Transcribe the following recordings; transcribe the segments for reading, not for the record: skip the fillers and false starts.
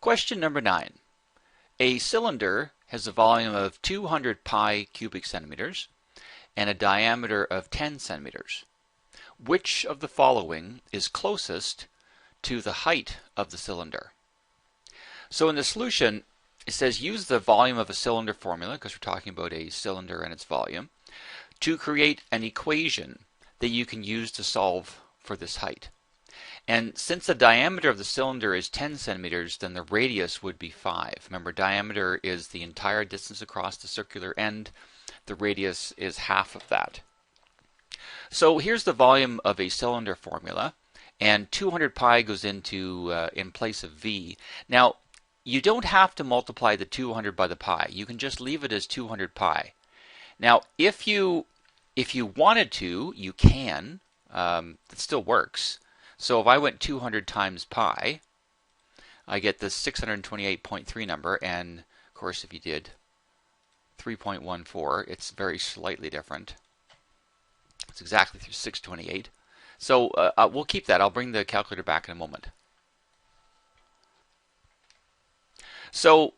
Question number 9. A cylinder has a volume of 200 pi cubic centimeters and a diameter of 10 centimeters. Which of the following is closest to the height of the cylinder? So in the solution, it says use the volume of a cylinder formula, because we're talking about a cylinder and its volume, to create an equation that you can use to solve for this height. And since the diameter of the cylinder is 10 centimeters, then the radius would be 5. Remember, diameter is the entire distance across the circular end. The radius is half of that. So here's the volume of a cylinder formula, and 200 pi goes into in place of V. Now, you don't have to multiply the 200 by the pi. You can just leave it as 200 pi. Now, if you wanted to, you can. It still works. So if I went 200 times pi, I get this 628.3 number, and of course if you did 3.14, it's very slightly different. It's exactly 628. So we'll keep that. I'll bring the calculator back in a moment. So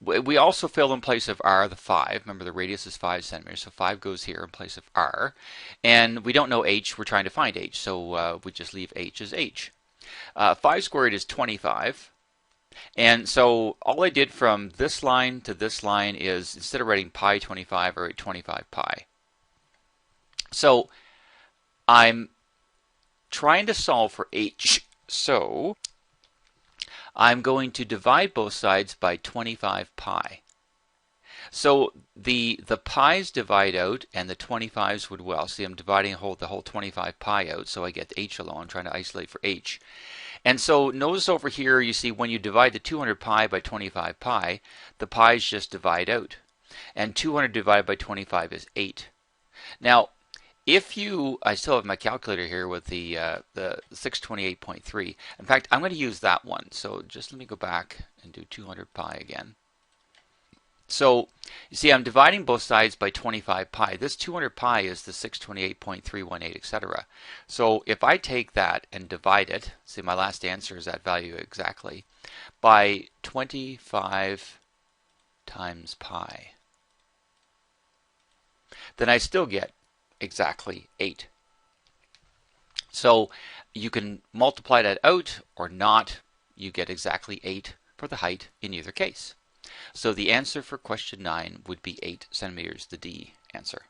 we also fill in place of r the 5. Remember, the radius is 5 centimeters, so 5 goes here in place of r. And we don't know h. We're trying to find h, so we just leave h as h. 5 squared is 25. And so all I did from this line to this line is, instead of writing pi 25, I write 25 pi. So I'm trying to solve for h, so I'm going to divide both sides by 25 pi. So the pi's divide out, and the 25s would well. See, I'm dividing the whole 25 pi out, so I get h alone. I'm trying to isolate for h. And so notice over here, you see when you divide the 200 pi by 25 pi, the pi's just divide out. And 200 divided by 25 is 8. Now, I still have my calculator here with the 628.3. In fact, I'm going to use that one. So just let me go back and do 200 pi again. So you see, I'm dividing both sides by 25 pi. This 200 pi is the 628.318, etc. So if I take that and divide it, see, my last answer is that value exactly, by 25 times pi, then I still get exactly 8. So you can multiply that out or not. You get exactly 8 for the height in either case. So the answer for question 9 would be 8 centimeters, the D answer.